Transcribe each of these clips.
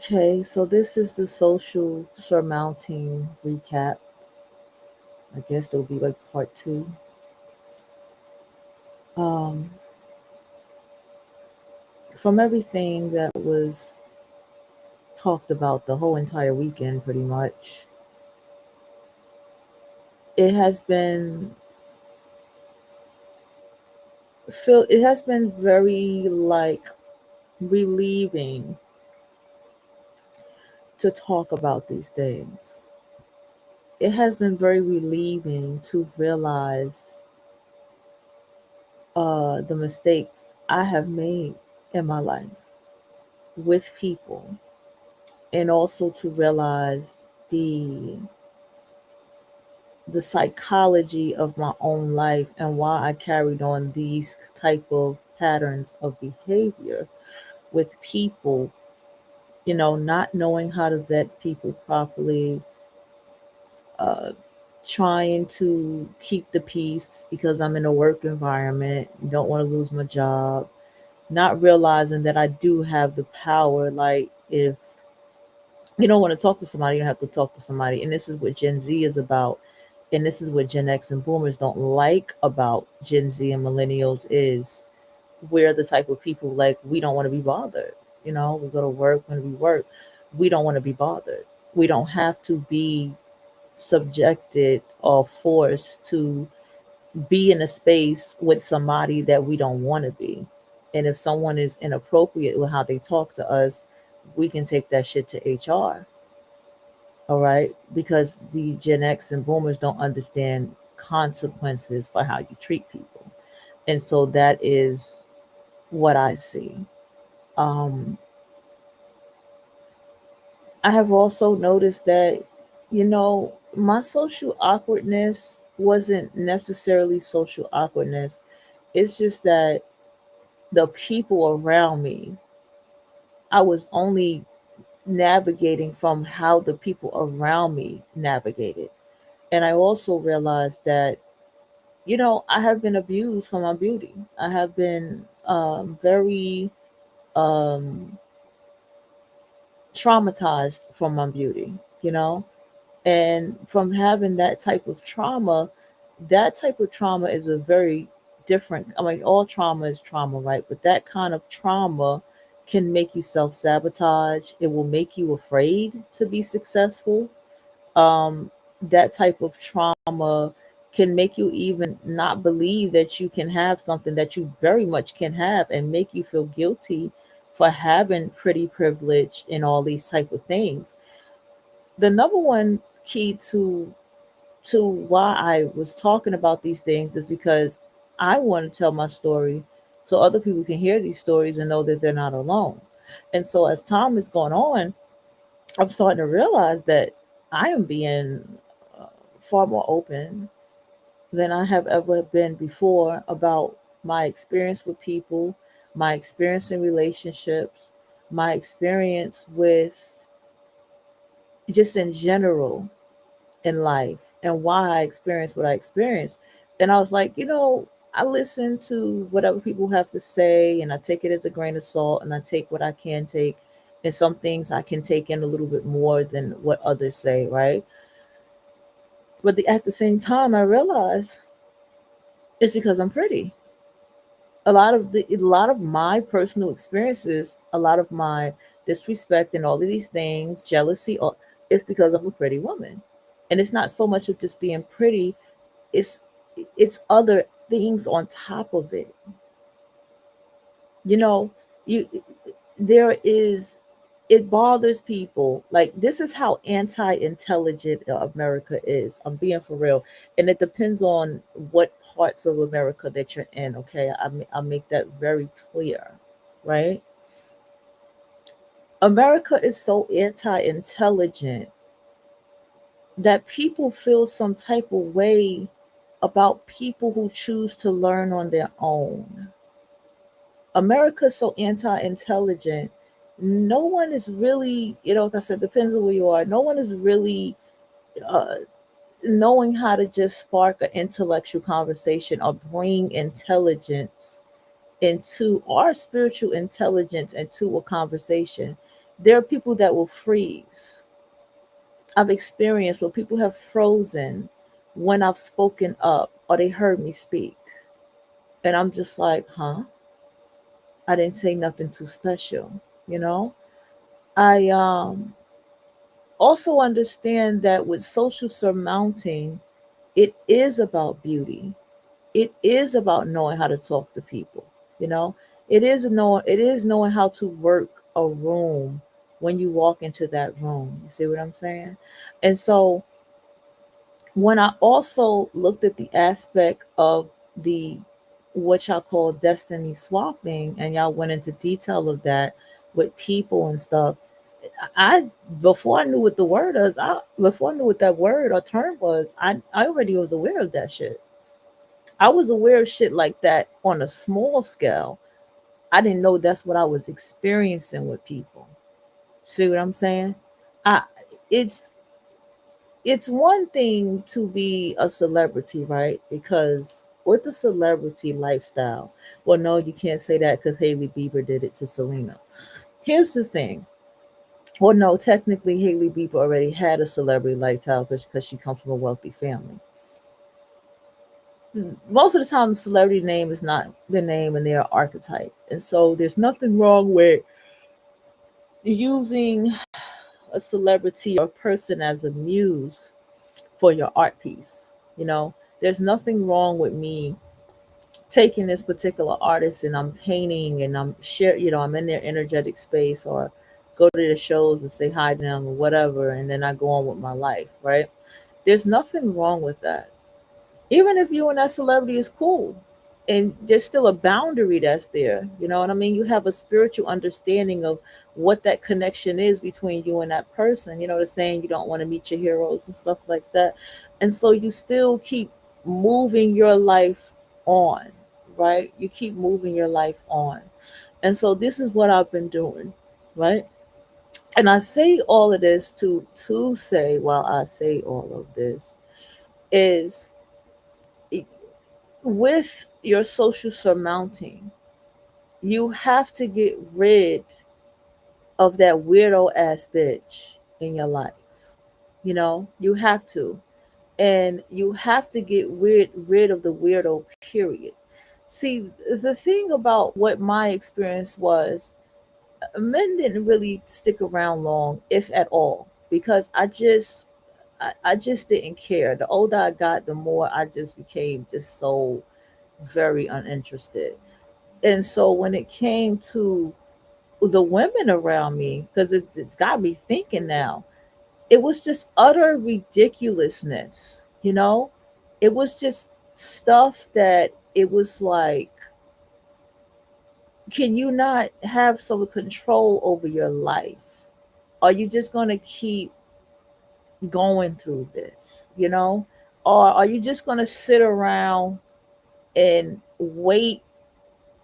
Okay, so this is the social surmounting recap. I guess there'll be like part two. Um, from everything that was talked about the whole entire weekend, pretty much, it has been it has been very like relieving to talk about these things. It has been very relieving to realize the mistakes I have made in my life with people, and also to realize the the psychology of my own life and why I carried on these type of patterns of behavior with people, not knowing how to vet people properly, uh, trying to keep the peace because I'm in a work environment, don't want to lose my job, not realizing that I do have the power. Like, if you don't want to talk to somebody, you don't have to talk to somebody. And this is what Gen Z is about. And this is what Gen X and boomers don't like about Gen Z and millennials is we're the type of people, like, we don't want to be bothered. We go to work when we work. We don't want to be bothered. We don't have to be subjected or forced to be in a space with somebody that we don't want to be. And if someone is inappropriate with how they talk to us, we can take that shit to HR. All right, because the Gen X and boomers don't understand consequences for how you treat people. And so that is what I see. um I have also noticed that, my social awkwardness wasn't necessarily social awkwardness. It's just that the people around me, I was only navigating from how the people around me navigated. And I also realized that, I have been abused for my beauty. I have been very um, traumatized from my beauty, you know? And from having that type of trauma is a very different, I mean, all trauma is trauma, right? But that kind of trauma can make you self sabotage. It will make you afraid to be successful. um, that type of trauma can make you even not believe that you can have something that you very much can have, and make you feel guilty for having pretty privilege and all these type of things. The number one key to why I was talking about these things is because I want to tell my story so other people can hear these stories and know that they're not alone. And so as time is going on, I'm starting to realize that I am being uh, far more open than I have ever been before about my experience with people, my experience in relationships, my experience with just in general in life, and why I experienced what I experienced. And I was like, I listen to whatever people have to say and I take it as a grain of salt, and I take what I can take. And some things I can take in a little bit more than what others say, right? But at the same time, I realize it's because I'm pretty. A lot of my personal experiences, a lot of my disrespect and all of these things, jealousy, it's because I'm a pretty woman. And it's not so much of just being pretty, it's it's other things on top of it. You know, you there is it bothers people. Like, this is how anti-intelligent America is. I'm being for real. And it depends on what parts of America that you're in, okay? I'll make that very clear, right? America is so anti-intelligent that people feel some type of way about people who choose to learn on their own. America's so anti-intelligent. No one is really, like I said, depends on where you are. No one is really uh, knowing how to just spark an intellectual conversation or bring intelligence into our spiritual intelligence into a conversation. There are people that will freeze. I've experienced where people have frozen when I've spoken up or they heard me speak. And I'm just like, huh? I didn't say nothing too special, you know? I also understand that with social surmounting, it is about beauty. It is about knowing how to talk to people, you know? It is knowing how to work a room when you walk into that room. You see what I'm saying? And so when I also looked at the aspect of the what y'all call destiny swapping, and y'all went into detail of that with people and stuff, I before I knew what the word is, before I knew what that word or term was, I already was aware of that shit. I was aware of shit like that on a small scale. I didn't know that's what I was experiencing with people. See what I'm saying? I it's it's one thing to be a celebrity, right? Because with the celebrity lifestyle, well, no, you can't say that because Haley Bieber did it to Selena. Here's the thing. Well, no, technically, Haley Bieber already had a celebrity lifestyle because she comes from a wealthy family. Most of the time, the celebrity name is not their name and their archetype. And so there's nothing wrong with using a celebrity or person as a muse for your art piece. You know, there's nothing wrong with me taking this particular artist and I'm painting and I'm in their energetic space or go to the shows and say hi to them or whatever, and then I go on with my life, right? There's nothing wrong with that. Even if you and that celebrity is cool, and there's still a boundary that's there, you know what I mean? You have a spiritual understanding of what that connection is between you and that person. You know the saying, you don't want to meet your heroes and stuff like that. And so you still keep moving your life on, right? You keep moving your life on. And so this is what I've been doing, right? And I say all of this to say, while I say all of this, is with your social surmounting, you have to get rid of that weirdo ass bitch in your life. You know, you have to. And you have to get rid of the weirdo, period. See, the thing about what my experience was, men didn't really stick around long, if at all, because I just didn't care. The older I got, the more I just became just so very uninterested. And so when it came to the women around me, because it's got me thinking now, it was just utter ridiculousness, you know? It was just stuff that it was like, can you not have some control over your life? Are you just going to keep going through this, you know? Or are you just going to sit around and wait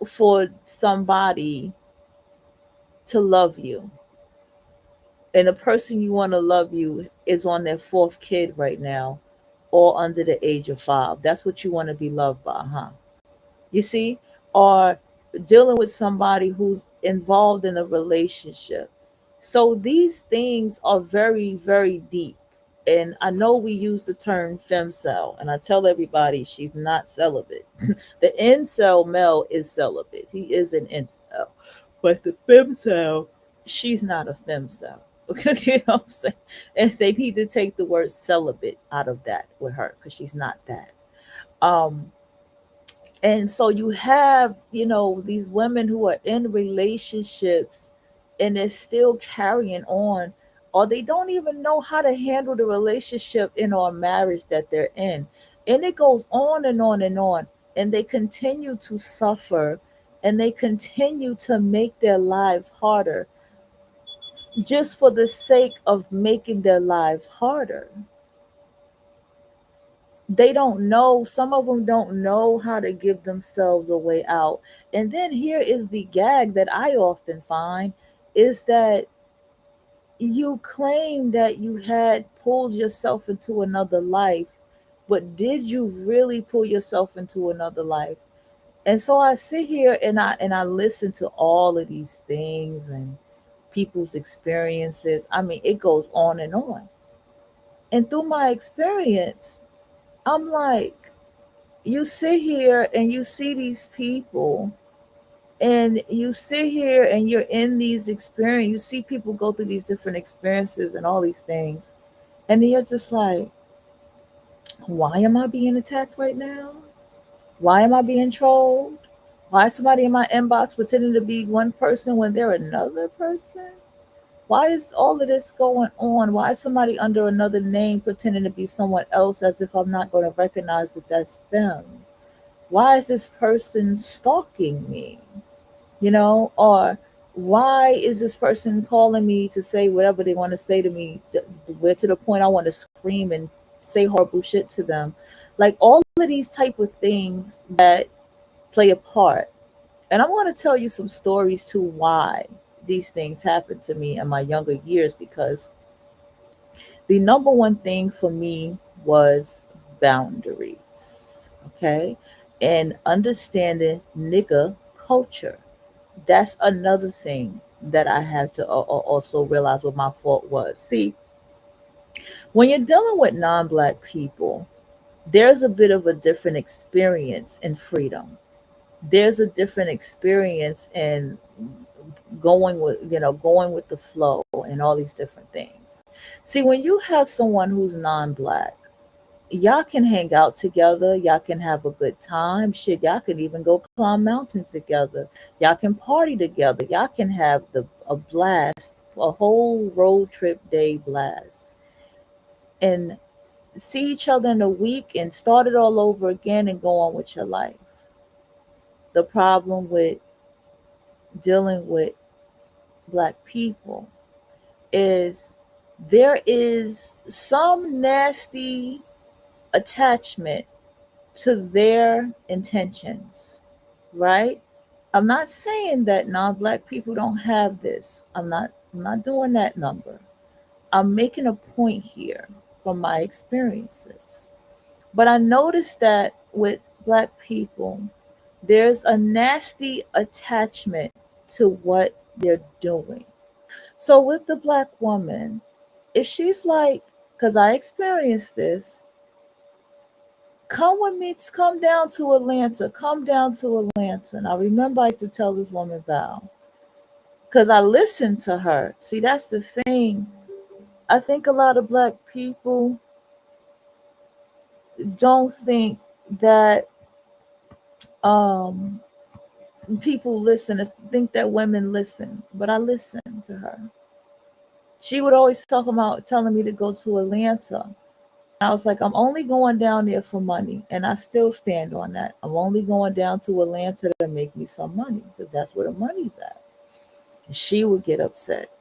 for somebody to love you, and the person you want to love you is on their fourth kid right now or under the age of 5? That's what you want to be loved by, huh? You see? Or dealing with somebody who's involved in a relationship. So these things are very, very deep. And I know we use the term femcel, and I tell everybody she's not celibate. The incel male is celibate. He is an incel. But the femcel, she's not a femcel. You know what I'm saying? And they need to take the word celibate out of that with her because she's not that. Um, and so you have, these women who are in relationships and they're still carrying on, or they don't even know how to handle the relationship in or marriage that they're in. And it goes on and on and on. And they continue to suffer and they continue to make their lives harder just for the sake of making their lives harder. They don't know, some of them don't know how to give themselves a way out. And then here is the gag that I often find is that you claim that you had pulled yourself into another life, but did you really pull yourself into another life? And so I sit here and I listen to all of these things, and people's experiences. I mean, it goes on and on. And through my experience, I'm like, you sit here and you see these people, and you sit here and you're in these experiences. You see people go through these different experiences and all these things. And then you're just like, why am I being attacked right now? Why am I being trolled? Why is somebody in my inbox pretending to be one person when they're another person? Why is all of this going on? Why is somebody under another name pretending to be someone else as if I'm not going to recognize that that's them? Why is this person stalking me? Or why is this person calling me to say whatever they want to say to me, where to the point I want to scream and say horrible shit to them? Like all of these type of things that play a part. And I want to tell you some stories to why these things happened to me in my younger years, because the number one thing for me was boundaries. Okay. And understanding nigga culture. That's another thing that I had to also realize what my fault was. See, when you're dealing with non black people, there's a bit of a different experience in freedom. There's a different experience in going with the flow and all these different things. See, when you have someone who's non-black, y'all can hang out together, y'all can have a good time. Shit, y'all can even go climb mountains together. Y'all can party together. Y'all can have a blast, a whole road trip day blast. And see each other in a week and start it all over again and go on with your life. The problem with dealing with black people is there is some nasty attachment to their intentions, right? I'm not saying that non-black people don't have this. I'm not doing that number. I'm making a point here from my experiences. But I noticed that with black people, there's a nasty attachment to what they're doing. So with the black woman, if she's like, because I experienced this, come with me, come down to Atlanta, come down to Atlanta. And I remember I used to tell this woman, Val, because I listened to her. See, that's the thing. I think a lot of black people don't think that um, people listen, think that women listen, but I listened to her. She would always talk about telling me to go to Atlanta. I was like, I'm only going down there for money. And I still stand on that. I'm only going down to Atlanta to make me some money because that's where the money's at. And she would get upset.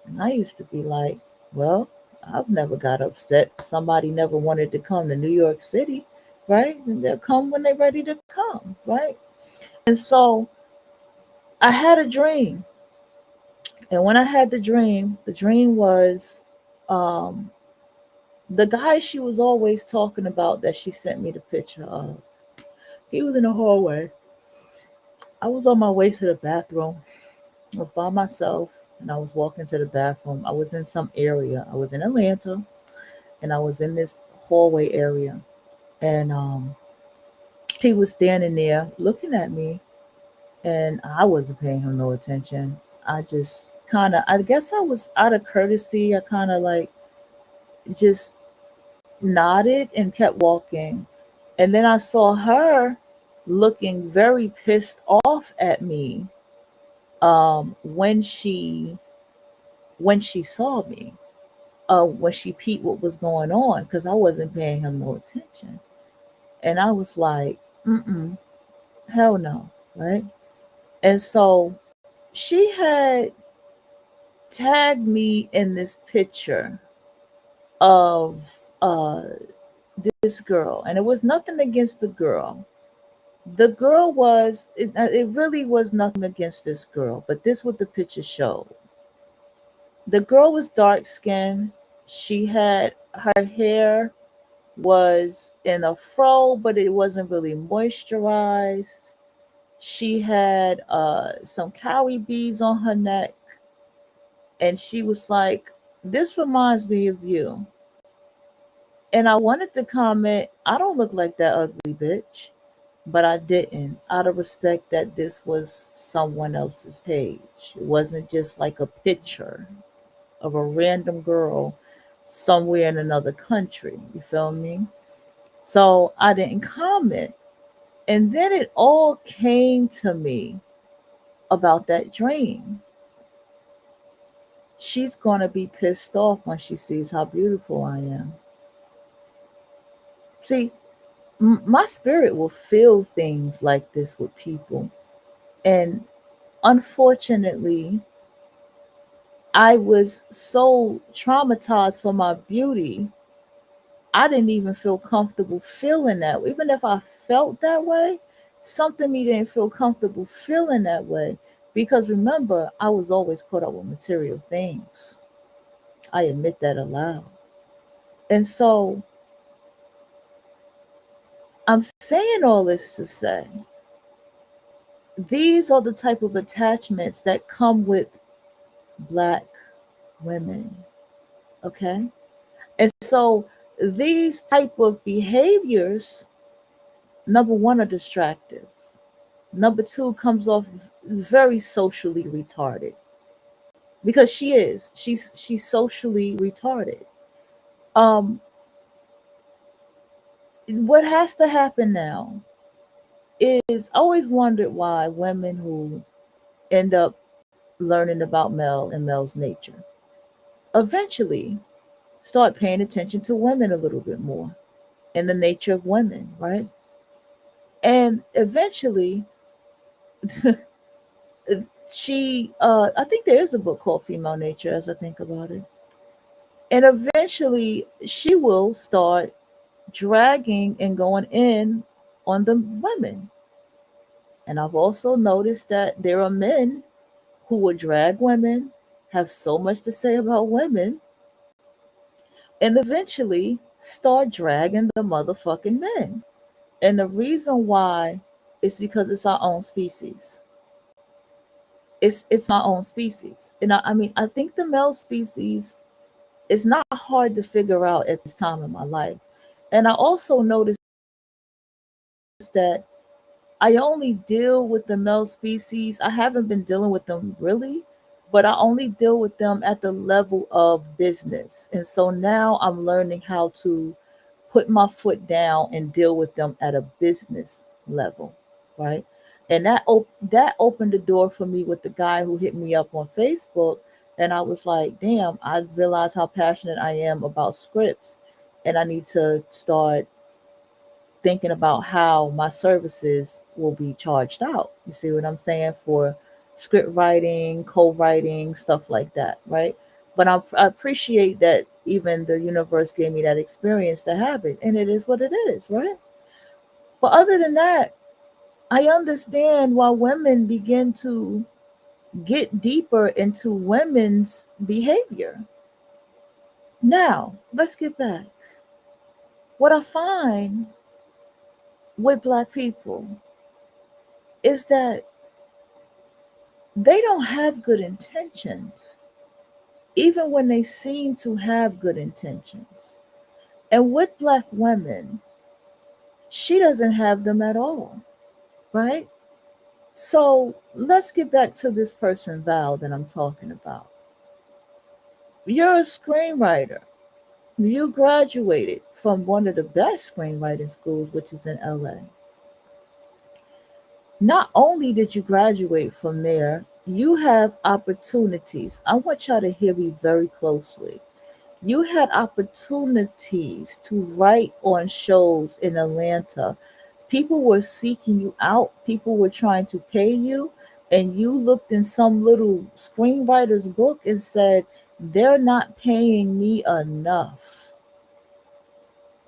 And I used to be like, well, I've never got upset. Somebody never wanted to come to New York City, right? And they'll come when they're ready to come, right? And so I had a dream. And when I had the dream was um, the guy she was always talking about that she sent me the picture of. He was in the hallway. I was on my way to the bathroom. I was by myself and I was walking to the bathroom. I was in some area. I was in Atlanta and I was in this hallway area. And he was standing there looking at me and I wasn't paying him no attention. I just I guess I was out of courtesy. I kind of like just nodded and kept walking. And then I saw her looking very pissed off at me when she saw me, when she peeped what was going on, because I wasn't paying him no attention. And I was like, hell no, right? And so she had tagged me in this picture of uh, this girl, and it was nothing against the girl. The girl was, it really was nothing against this girl, but this what the picture showed. The girl was dark skinned. She had her hair was in a fro, but it wasn't really moisturized. She had some cowrie beads on her neck. And she was like, "This reminds me of you." And I wanted to comment, "I don't look like that ugly bitch." But I didn't, out of respect that this was someone else's page. It wasn't just like a picture of a random girl somewhere in another country. You feel me? So I didn't comment. And then it all came to me about that dream. She's going to be pissed off when she sees how beautiful I am. See, my spirit will feel things like this with people. And unfortunately, I was so traumatized for my beauty, I didn't even feel comfortable feeling that. Even if I felt that way, something me didn't feel comfortable feeling that way. Because remember, I was always caught up with material things. I admit that aloud. And so I'm saying all this to say these are the type of attachments that come with Black women. Okay. And so these type of behaviors, number one, are distractive. Number two, comes off very socially retarded because she is. She's socially retarded. Um, what has to happen now is I always wondered why women who end up learning about male and male's nature eventually start paying attention to women a little bit more and the nature of women, right? And eventually I think there is a book called Female Nature as I think about it. And eventually she will start dragging and going in on the women. And I've also noticed that there are men who will drag women, have so much to say about women, and eventually start dragging the motherfucking men. And the reason why is because it's our own species. It's my own species. And I mean, I think the male species is not hard to figure out at this time in my life. And I also noticed that I only deal with the male species. I haven't been dealing with them really, but I only deal with them at the level of business. And so now I'm learning how to put my foot down and deal with them at a business level, right? And that opened the door for me with the guy who hit me up on Facebook, and I was like, damn, I realized how passionate I am about scripts, and I need to start thinking about how my services will be charged out. You see what I'm saying? For script writing, co-writing, stuff like that, right? But I appreciate that even the universe gave me that experience to have it, and it is what it is, right? But other than that, I understand why women begin to get deeper into women's behavior. Now, let's get back. What I find with Black people is that they don't have good intentions, even when they seem to have good intentions. And with Black women, she doesn't have them at all, right? So let's get back to this person, Val, that I'm talking about. You're a screenwriter. You graduated from one of the best screenwriting schools, which is in LA. Not only did you graduate from there, you have opportunities. I want y'all to hear me very closely. You had opportunities to write on shows in Atlanta. People were seeking you out, people were trying to pay you, and you looked in some little screenwriter's book and said, they're not paying me enough.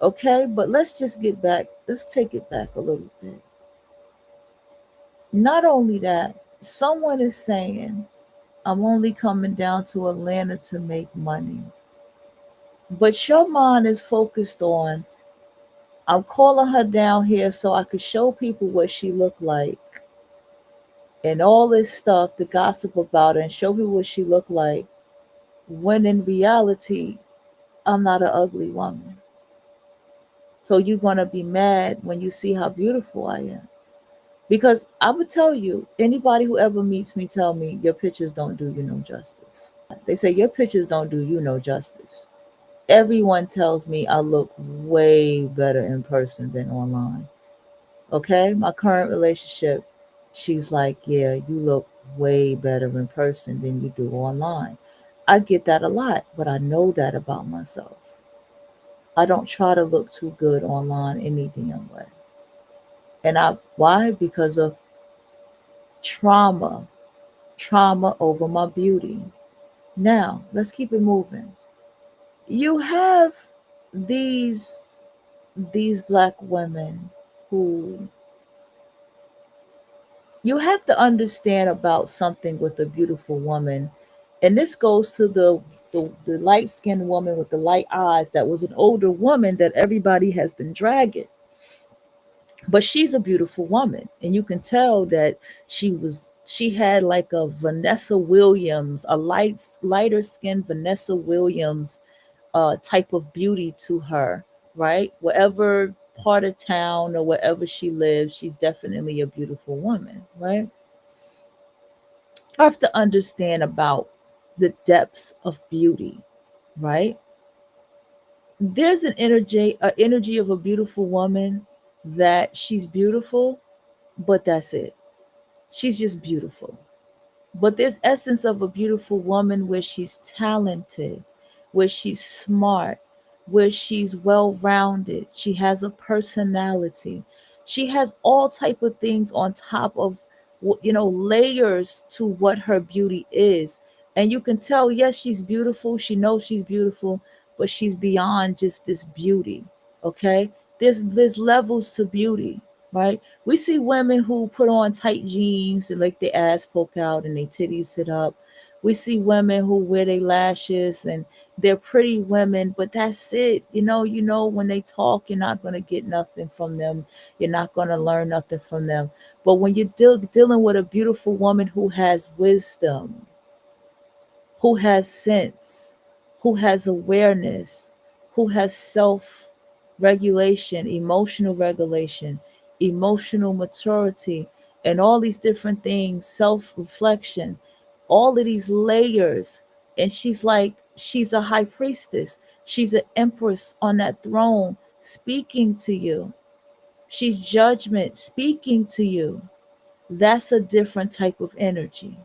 Okay, but let's just get back, let's take it back a little bit. Not only that, someone is saying, I'm only coming down to Atlanta to make money. But your mind is focused on, I'm calling her down here so I could show people what she looked like and all this stuff, the gossip about her, and show people what she looked like. when in reality, I'm not an ugly woman. So you're going to be mad when you see how beautiful I am. Because I would tell you, anybody who ever meets me tell me your pictures don't do you no justice. They say your pictures don't do you no justice. Everyone tells me I look way better in person than online. Okay? My current relationship, she's like, yeah, you look way better in person than you do online. I get that a lot, but I know that about myself. I don't try to look too good online any damn way. And why? Because of trauma, trauma over my beauty. Now, let's keep it moving. You have these these black women who, you have to understand about something with a beautiful woman. And this goes to the light-skinned woman with the light eyes that was an older woman that everybody has been dragging. But she's a beautiful woman, and you can tell that she had like a Vanessa Williams, a lighter skinned Vanessa Williams type of beauty to her, right? Whatever part of town or wherever she lives, she's definitely a beautiful woman, right? I have to understand about the depths of beauty, right? There's an energy of a beautiful woman that she's beautiful, but that's it. She's just beautiful. But there's essence of a beautiful woman where she's talented, where she's smart, where she's well-rounded. She has a personality. She has all type of things on top of layers to what her beauty is. And you can tell, yes, she's beautiful. She knows she's beautiful, but she's beyond just this beauty. Okay? There's levels to beauty, right? We see women who put on tight jeans and like their ass poke out and their titties sit up. We see women who wear their lashes and they're pretty women, but that's it. When they talk, you're not gonna get nothing from them. You're not gonna learn nothing from them. But when you're dealing with a beautiful woman who has wisdom, who has sense, who has awareness, who has self regulation, emotional maturity, and all these different things, self reflection, all of these layers. And she's a high priestess. She's an empress on that throne speaking to you. She's judgment speaking to you. That's a different type of energy.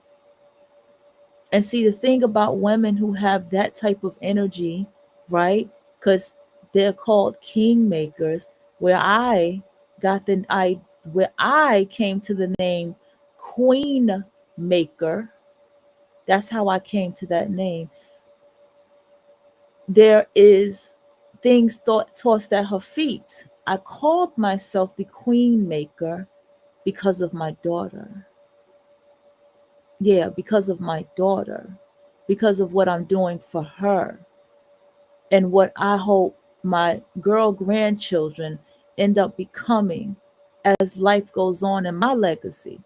And see, the thing about women who have that type of energy, right? Because they're called kingmakers, where I got the I where I came to the name Queen Maker. That's how I came to that name. There is things tossed at her feet. I called myself the Queen Maker because of my daughter. Yeah, because of my daughter, because of what I'm doing for her, and what I hope my girl grandchildren end up becoming as life goes on in my legacy.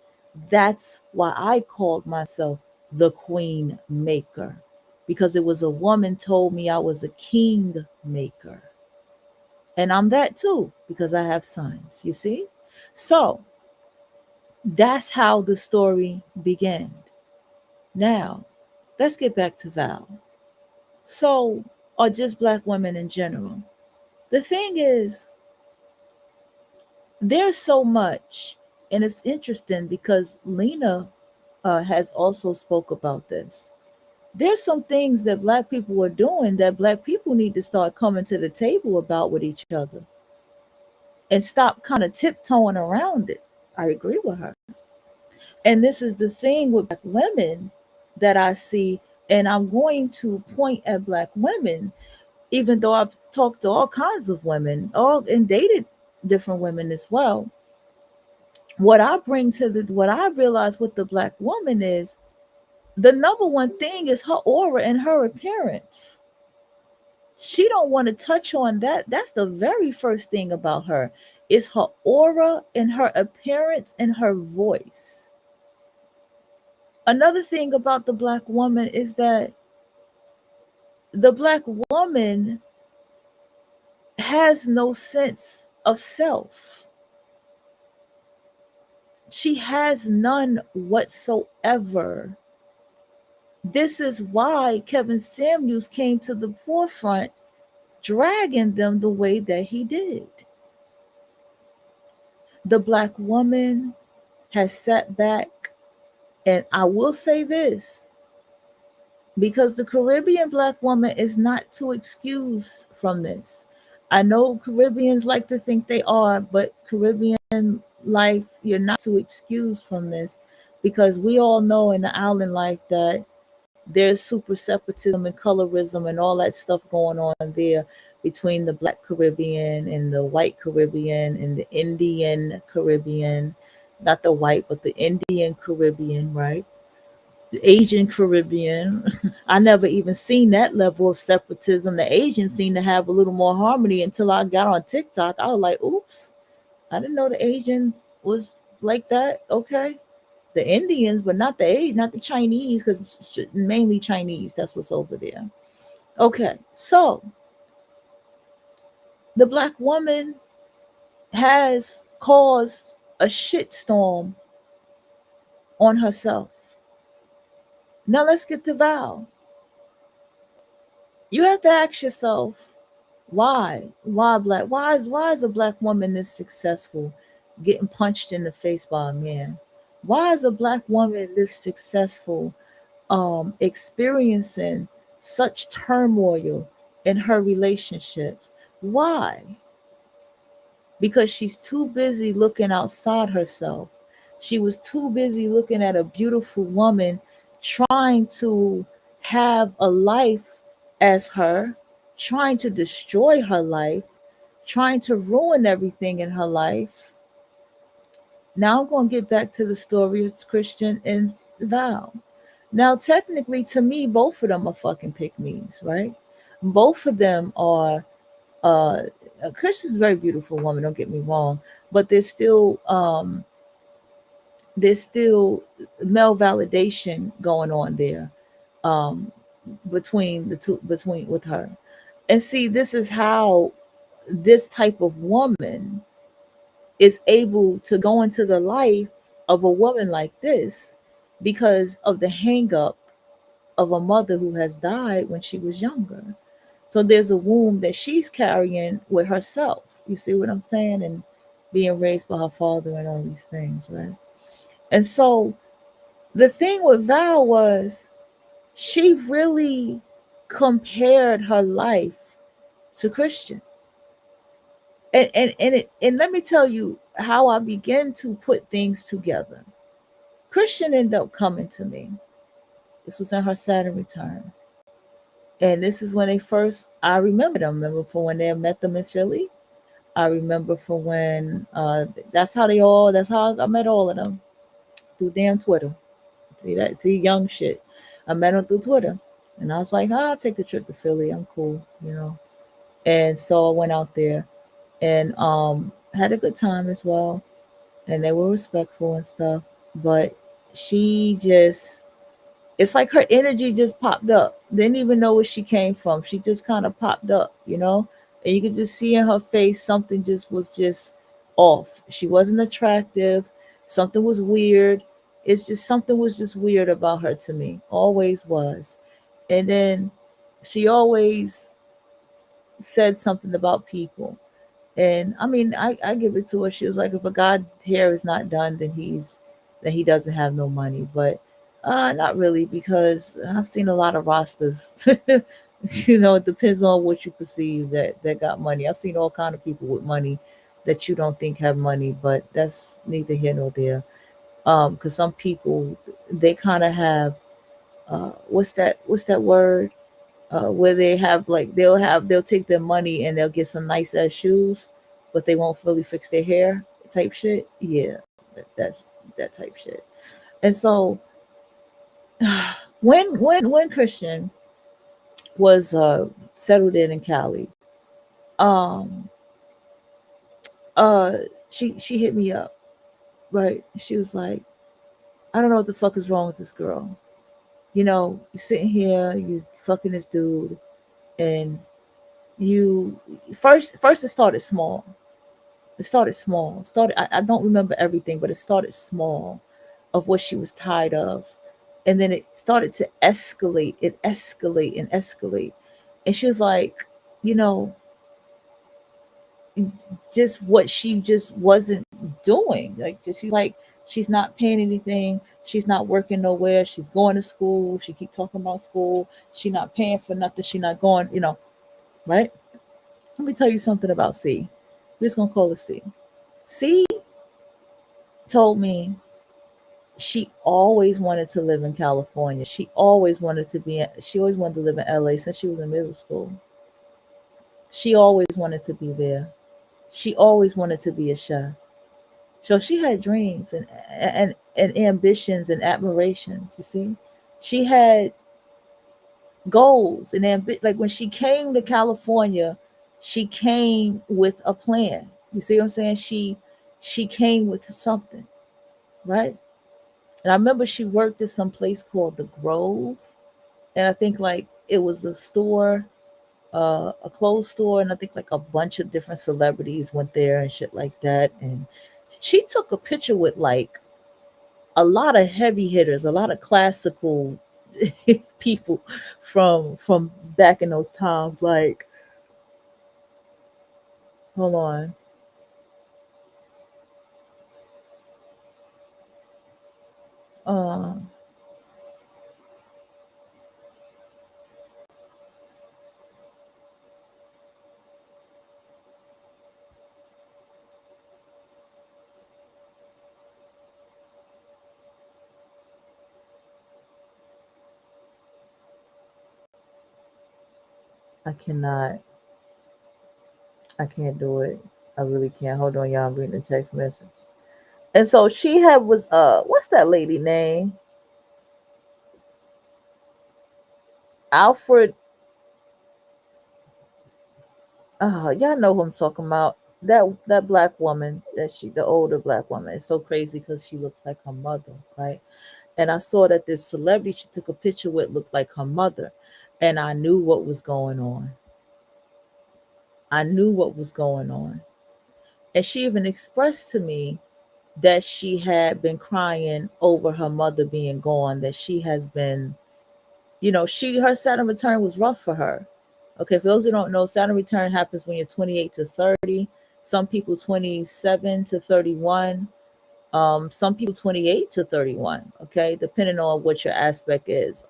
That's why I called myself the Queen Maker, because it was a woman told me I was a king maker. And I'm that too, because I have sons, you see? So that's how the story began. Now, let's get back to Val. So, or just black women in general. The thing is, there's so much, and it's interesting because Lena has also spoke about this. There's some things that black people are doing that black people need to start coming to the table about with each other and stop kind of tiptoeing around it. I agree with her. And this is the thing with black women that I see, and I'm going to point at black women, even though I've talked to all kinds of women, all and dated different women as well. What I realize with the black woman is the number one thing is her aura and her appearance. She don't want to touch on that. That's the very first thing about her is her aura and her appearance and her voice. Another thing about the black woman is that The black woman has no sense of self. She has none whatsoever. This is why Kevin Samuels came to the forefront, dragging them the way that he did. The black woman has sat back, and I will say this, because the Caribbean black woman is not too excused from this. I know Caribbeans like to think they are, but Caribbean life, you're not too excused from this, because we all know in the island life that there's super separatism and colorism and all that stuff going on there between the black Caribbean and the white Caribbean and the Indian Caribbean, not the white, but the Indian Caribbean, right? The Asian Caribbean. I never even seen that level of separatism. The Asians seem to have a little more harmony until I got on TikTok. I was like, oops, I didn't know the Asians was like that. Okay. The Indians, but not the Chinese, because it's mainly Chinese. That's what's over there. Okay. So the black woman has caused a shitstorm on herself. Now let's get to Val. You have to ask yourself, why? Why is a black woman this successful getting punched in the face by a man? Why is a black woman this successful experiencing such turmoil in her relationships? Why? Because she's too busy looking outside herself. She was too busy looking at a beautiful woman trying to have a life as her, trying to destroy her life, trying to ruin everything in her life. Now I'm going to get back to the story of Christian and Val. Now, technically, to me, both of them are fucking pick me's, right? Both of them are. Uh, Christian's a very beautiful woman. Don't get me wrong, but there's still male validation going on there, um, between the two, between with her. And see, this is how this type of woman is able to go into the life of a woman like this because of the hang up of a mother who has died when she was younger. So there's a wound that she's carrying with herself. You see what I'm saying? And being raised by her father and all these things, right? And so the thing with Val was she really compared her life to Christian. And let me tell you how I began to put things together. Christian ended up coming to me. This was in her Saturn return. And this is when they first, I remember them. Remember for when they met them in Philly. I remember for when, that's how I met all of them, through damn Twitter. See that, see young shit. I met them through Twitter. And I was like, I'll take a trip to Philly. I'm cool, you know. And so I went out there and had a good time as well. And they were respectful and stuff. But she just, it's like her energy just popped up. Didn't even know where she came from. She just kind of popped up, you know? And you could just see in her face something just was just off. She wasn't attractive. Something was weird. It's just something was just weird about her to me. Always was. And then she always said something about people. And I mean, I give it to her. She was like, if a God hair is not done, then he doesn't have no money. But not really, because I've seen a lot of rosters. You know, it depends on what you perceive that got money. I've seen all kind of people with money that you don't think have money, but that's neither here nor there. Because some people, they kind of have what's that word? Where they have, like, they'll take their money and they'll get some nice ass shoes, but they won't fully fix their hair type shit. Yeah, that's that type shit. And so when Christian was settled in Cali, um uh she hit me up, right? She was like, I don't know what the fuck is wrong with this girl. You know, you're sitting here, you fucking this dude. And you first it started small. It started small. It started I don't remember everything, but it started small of what she was tired of. And then it started to escalate, it escalate and escalate. And she was like, you know, just what she just wasn't doing. Like she's like, she's not paying anything, she's not working nowhere, she's going to school, she keep talking about school, she not paying for nothing, she not going, right? Let me tell you something about C. We're just gonna call her C. C told me she always wanted to live in California. She always wanted to live in LA since she was in middle school. She always wanted to be there. She always wanted to be a chef. So she had dreams and ambitions and admirations, you see. She had goals and like when she came to California, she came with a plan. You see what I'm saying? She came with something, right? And I remember she worked at some place called the Grove, and I think like it was a store, a clothes store, and I think like a bunch of different celebrities went there and shit like that. And she took a picture with like a lot of heavy hitters, a lot of classical people from back in those times. Like, hold on, uh, I cannot, I can't do it. I really can't. Hold on, y'all. I'm reading the text message. And so she had was what's that lady name? Alfred. Y'all know who I'm talking about. That black woman, the older black woman. It's so crazy because she looks like her mother, right? And I saw that this celebrity she took a picture with looked like her mother, and I knew what was going on. I knew what was going on. And she even expressed to me that she had been crying over her mother being gone, that she has been, her Saturn return was rough for her. Okay, for those who don't know, Saturn return happens when you're 28 to 30. Some people 27 to 31. Some people 28 to 31. Okay, depending on what your aspect is.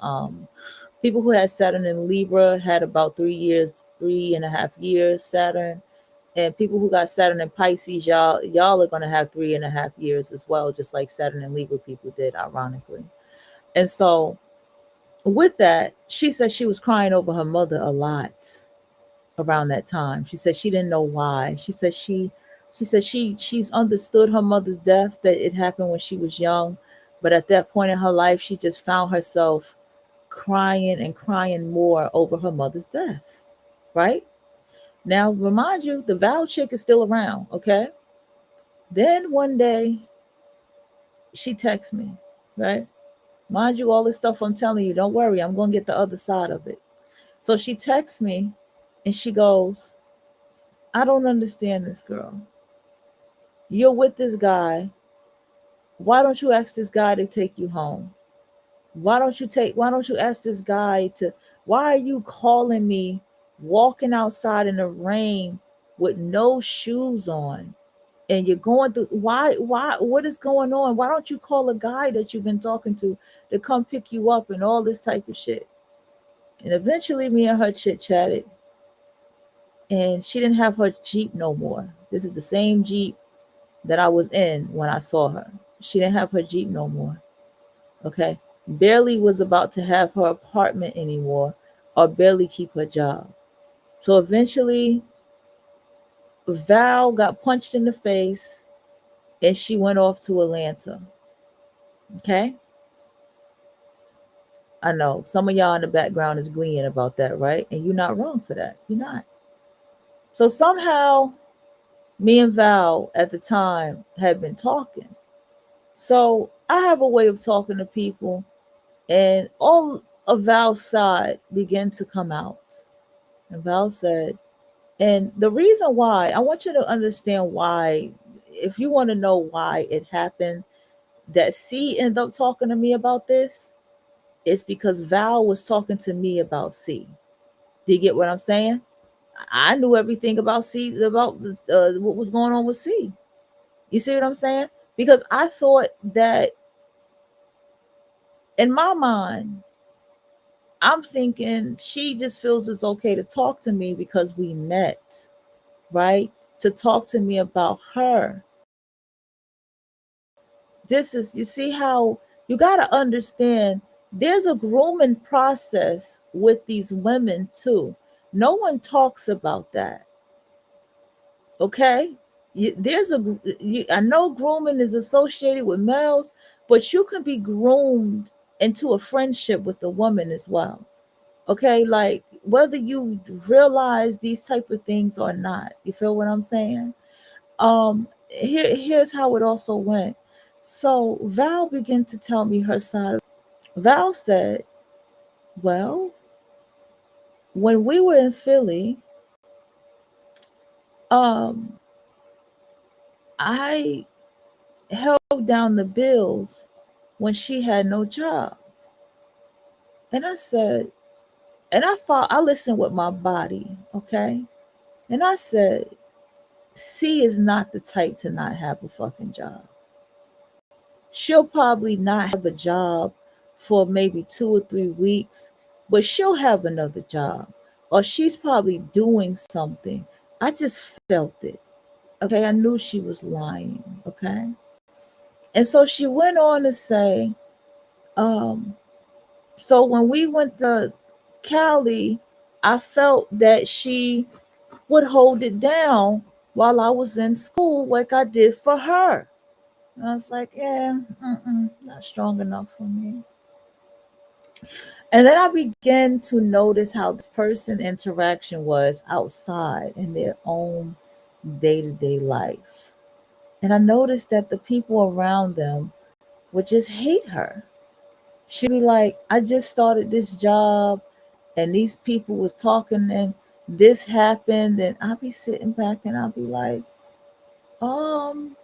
People who had Saturn in Libra had about 3 years, 3.5 years Saturn. And people who got Saturn in Pisces, y'all are gonna have 3.5 years as well, just like Saturn and Libra people did, ironically. And so with that, she said she was crying over her mother a lot around that time. She said she didn't know why. She's understood her mother's death, that it happened when she was young, but at that point in her life, she just found herself crying and crying more over her mother's death. Right? Now, remind you, the Val chick is still around, okay? Then one day she texts me, right? Mind you, all this stuff I'm telling you, don't worry, I'm gonna get the other side of it. So she texts me and she goes, I don't understand this, girl. You're with this guy. Why don't you ask this guy to take you home? Why don't you ask this guy to why are you calling me walking outside in the rain with no shoes on? And you're going through what is going on? Why don't you call a guy that you've been talking to come pick you up and all this type of shit? And eventually me and her chit chatted, and she didn't have her Jeep no more. This is the same Jeep that I was in when I saw her. She didn't have her Jeep no more. Okay. Barely was about to have her apartment anymore, or barely keep her job. So eventually Val got punched in the face and she went off to Atlanta. Okay. I know some of y'all in the background is gleeing about that, right? And you're not wrong for that. You're not. So somehow me and Val at the time had been talking. So I have a way of talking to people, and all of Val's side began to come out. And Val said, and the reason why, I want you to understand why, if you want to know why it happened, that C ended up talking to me about this, it's because Val was talking to me about C. Do you get what I'm saying? I knew everything about C, about what was going on with C. You see what I'm saying? Because I thought that, in my mind, I'm thinking she just feels it's okay to talk to me because we met, right? To talk to me about her. This is, you see how, you got to understand, there's a grooming process with these women too. No one talks about that. Okay? There's I know grooming is associated with males, but you can be groomed into a friendship with a woman as well. Okay, like whether you realize these type of things or not, you feel what I'm saying? Here's how it also went. So Val began to tell me her side. Val said, well, when we were in Philly, um I held down the bills when she had no job. And I said, and I listened with my body, okay? And I said, C is not the type to not have a fucking job. She'll probably not have a job for maybe 2 or 3 weeks, but she'll have another job. Or she's probably doing something. I just felt it. Okay. I knew she was lying. Okay. And so she went on to say, um, so when we went to Cali, I felt that she would hold it down while I was in school, like I did for her. And I was like, yeah, not strong enough for me. And then I began to notice how this person interaction was outside in their own day to day life. And I noticed that the people around them would just hate her. She'd be like, I just started this job and these people was talking and this happened. And I'd be sitting back and I'd be like, um,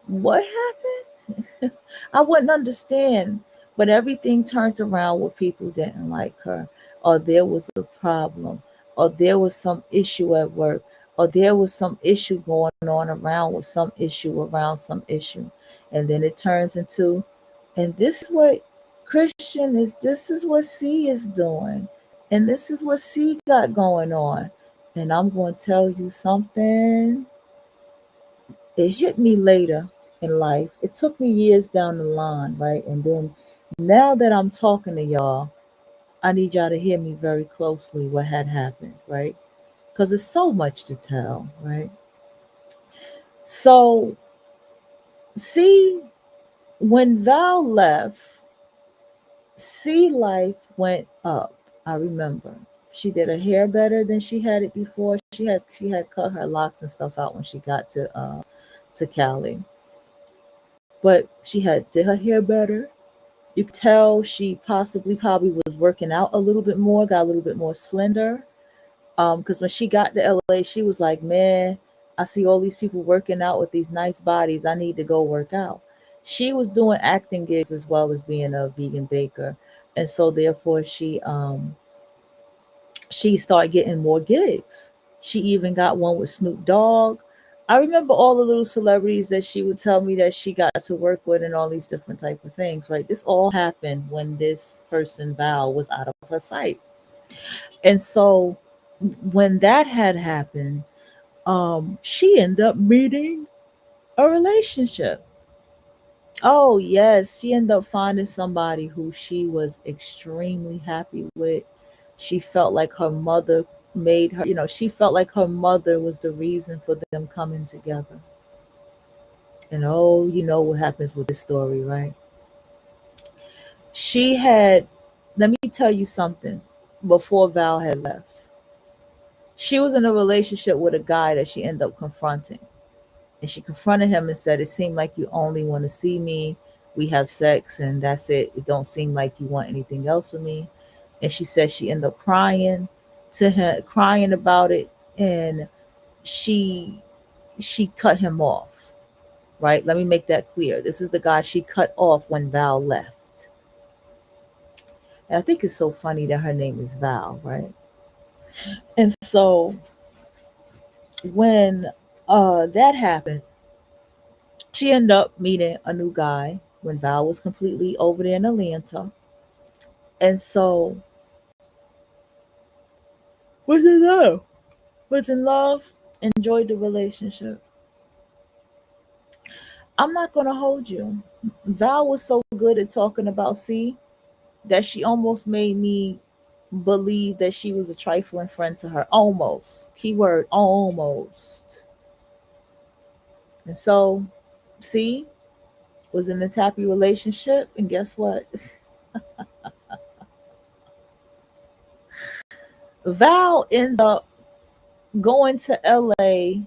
what happened? I wouldn't understand. But everything turned around where people didn't like her, or there was a problem, or there was some issue at work, or there was some issue going on around with some issue around some issue. And then it turns into, and this is what Christian is, this is what C is doing, and this is what C got going on. And I'm going to tell you something. It hit me later in life. It took me years down the line, right? And then now that I'm talking to y'all, I need y'all to hear me very closely what had happened, right? Because there's so much to tell, right? So, see, when Val left, C life went up. I remember. She did her hair better than she had it before. She had cut her locks and stuff out when she got to Cali. But she had did her hair better. You could tell she probably was working out a little bit more, got a little bit more slender. Because when she got to LA, she was like, man, I see all these people working out with these nice bodies. I need to go work out. She was doing acting gigs as well as being a vegan baker. And so therefore she started getting more gigs. She even got one with Snoop Dogg. I remember all the little celebrities that she would tell me that she got to work with and all these different type of things, right? This all happened when this person, Val, was out of her sight. And so when that had happened, she ended up meeting a relationship. Oh, yes. She ended up finding somebody who she was extremely happy with. She felt like her mother made her, she felt like her mother was the reason for them coming together. And oh, you know what happens with this story, right? She had, let me tell you something before Val had left. She was in a relationship with a guy that she ended up confronting. And she confronted him and said, it seemed like you only want to see me. We have sex and that's it. It don't seem like you want anything else with me. And she said she ended up crying, to him, crying about it, and she she cut him off. Right? Let me make that clear. This is the guy she cut off when Val left. And I think it's so funny that her name is Val, right? And so when that happened, she ended up meeting a new guy when Val was completely over there in Atlanta. And so was in love. Was in love, enjoyed the relationship. I'm not gonna hold you. Val was so good at talking about C that she almost made me believe that she was a trifling friend to her. Almost. Keyword almost. And so C was in this happy relationship, and guess what? Val ends up going to LA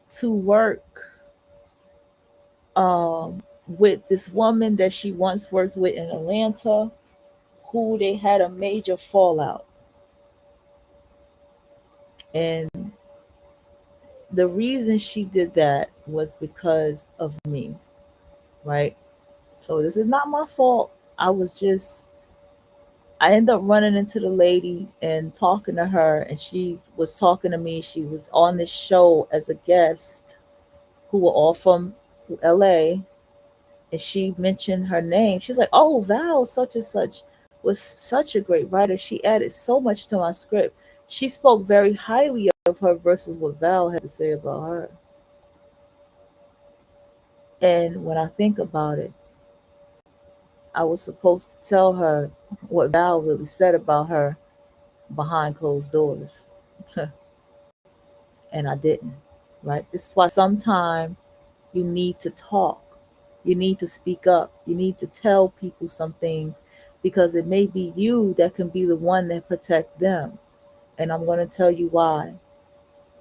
to work with this woman that she once worked with in Atlanta, who they had a major fallout. And the reason she did that was because of me, right? So this is not my fault. I ended up running into the lady and talking to her, and she was talking to me. She was on this show as a guest, who were all from LA, and she mentioned her name. She's like, "Oh, Val, such and such was such a great writer. She added so much to my script." She spoke very highly of her versus what Val had to say about her. And when I think about it, I was supposed to tell her what Val really said about her behind closed doors. And I didn't, right? This is why sometimes you need to talk. You need to speak up. You need to tell people some things, because it may be you that can be the one that protect them. And I'm going to tell you why.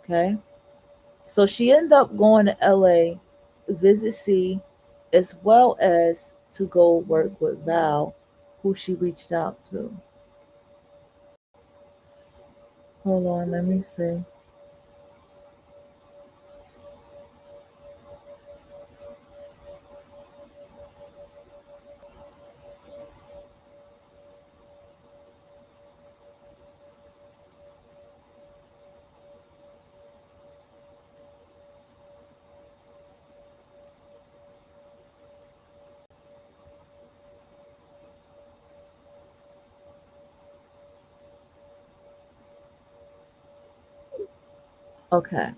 Okay? So she ended up going to LA to visit C, as well as to go work with Val, who she reached out to. Hold on, let me see. Okay.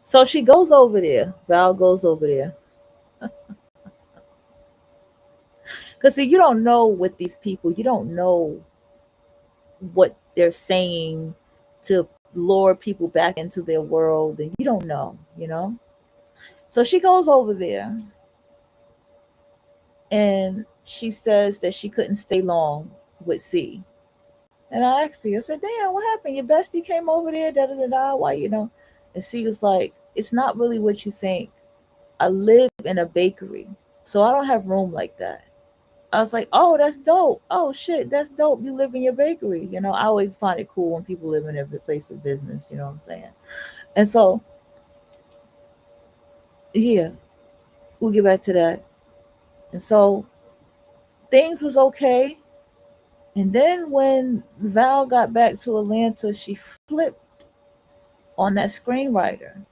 So she goes over there. Val goes over there. Because see, you don't know with these people, you don't know what they're saying to lure people back into their world, and you don't know. So she goes over there, and she says that she couldn't stay long with C. And I asked her, I said, "Damn, what happened? Your bestie came over there, da da da da. Why?" And C was like, "It's not really what you think. I live in a bakery, so I don't have room like that." I was like, "Oh, that's dope. Oh shit, that's dope. You live in your bakery." I always find it cool when people live in their place of business. You know what I'm saying? And so, yeah, we'll get back to that. And so things was okay. And then when Val got back to Atlanta, she flipped on that screenwriter.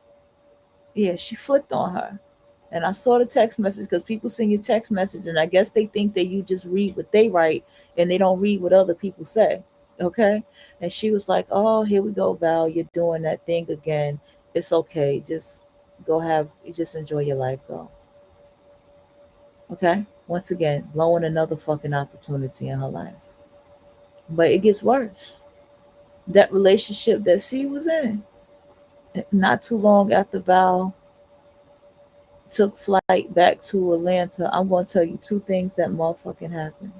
Yeah, she flipped on her. And I saw the text message, because people send you text message, and I guess they think that you just read what they write and they don't read what other people say. Okay. And she was like, "Oh, here we go, Val. You're doing that thing again. It's okay. Just just enjoy your life. Go." Okay. Once again, blowing another fucking opportunity in her life. But it gets worse. That relationship that C was in, not too long after Val took flight back to Atlanta, I'm going to tell you two things that motherfucking happened.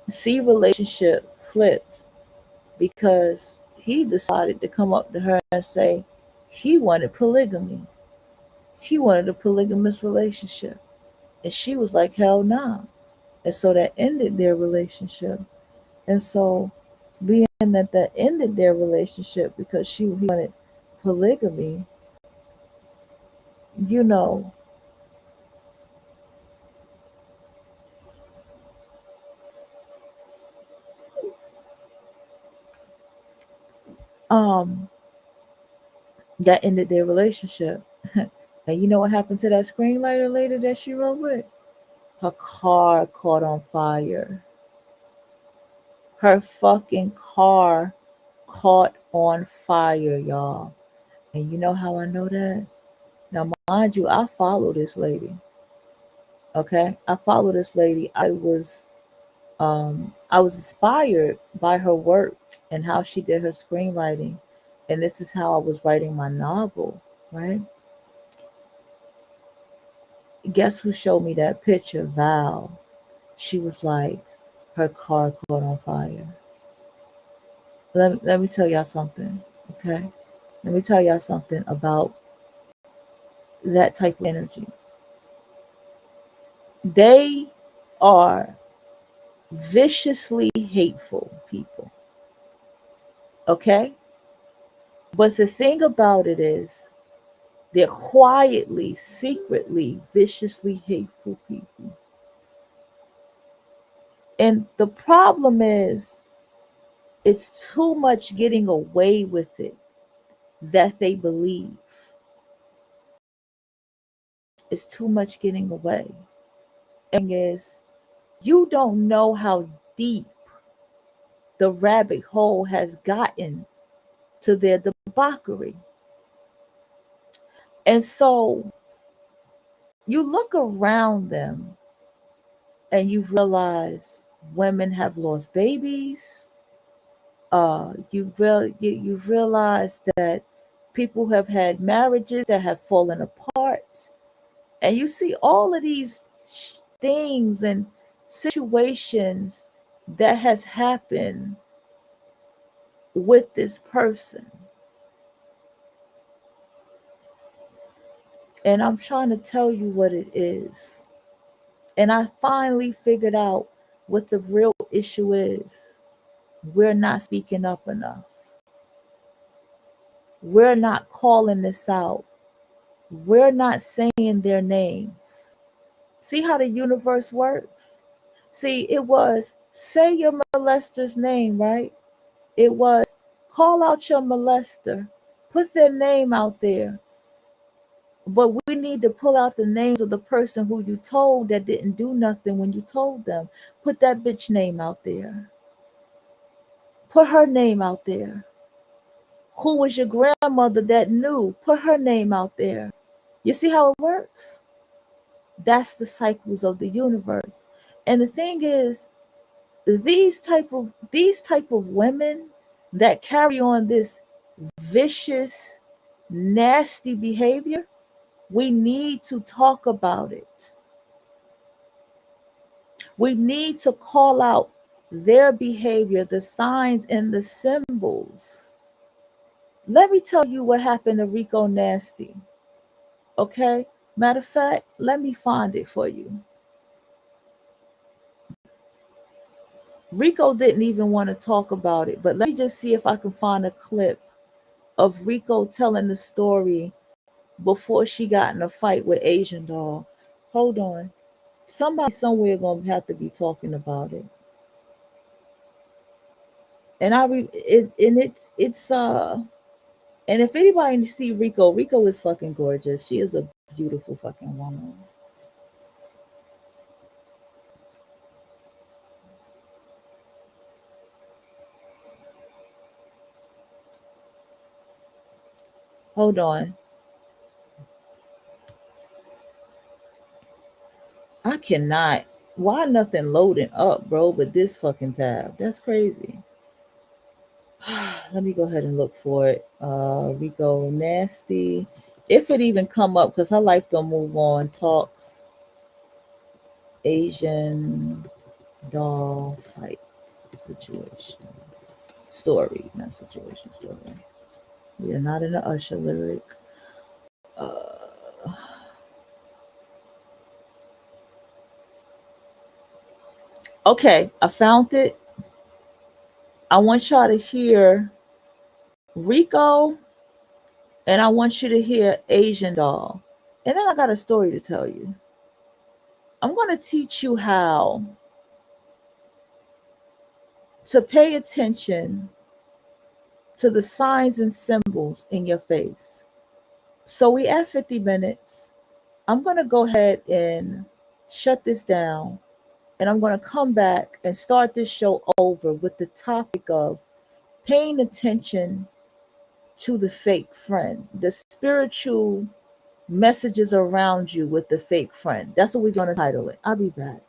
C relationship flipped because he decided to come up to her and say he wanted polygamy. He wanted a polygamous relationship. And she was like, hell nah. And so that ended their relationship. And so being that ended their relationship because he wanted polygamy, you know, um, that ended their relationship. And you know what happened to that screenwriter later that she wrote with? Her car caught on fire. Her fucking car caught on fire, y'all. And you know how I know that? Now, mind you, I follow this lady. Okay, I follow this lady. I was inspired by her work and how she did her screenwriting, and this is how I was writing my novel. Right? Guess who showed me that picture? Val. She was like, her car caught on fire. Let me tell y'all something. Okay, let me tell y'all something about that type of energy. They are viciously hateful people. Okay? But the thing about it is, they're quietly, secretly, viciously hateful people. And the problem is, it's too much getting away with it that they believe. It's too much getting away. And is, you don't know how deep the rabbit hole has gotten to their debauchery. And so you look around them and you realize women have lost babies. You realize that people have had marriages that have fallen apart, and you see all of these things and situations that has happened with this person. And I'm trying to tell you what it is. And I finally figured out what the real issue is. We're not speaking up enough. We're not calling this out. We're not saying their names. See how the universe works? See, it was say your molester's name, right? It was call out your molester, put their name out there. But we need to pull out the names of the person who you told that didn't do nothing when you told them. Put that bitch name out there. Put her name out there. Who was your grandmother that knew? Put her name out there. You see how it works? That's the cycles of the universe. And the thing is, these type of women that carry on this vicious, nasty behavior, we need to talk about it. We need to call out their behavior, the signs and the symbols. Let me tell you what happened to Rico Nasty. Okay? Matter of fact, let me find it for you. Rico didn't even want to talk about it, but let me just see if I can find a clip of Rico telling the story before she got in a fight with Asian Doll. Hold on. Somebody somewhere gonna have to be talking about it. And and if anybody see Rico, Rico is fucking gorgeous. She is a beautiful fucking woman. Hold on. I cannot. Why nothing loading up, bro? But this fucking tab. That's crazy. Let me go ahead and look for it. Rico Nasty. If it even come up, because her life don't move on. Talks Asian doll fight situation. Story, not situation, story. We are not in the Usher lyric. Uh, okay, I found it. I want y'all to hear Rico, and I want you to hear Asian Doll. And then I got a story to tell you. I'm going to teach you how to pay attention to the signs and symbols in your face. So we at 50 minutes. I'm going to go ahead and shut this down, and I'm going to come back and start this show over with the topic of paying attention to the fake friend, the spiritual messages around you with the fake friend. That's what we're going to title it. I'll be back.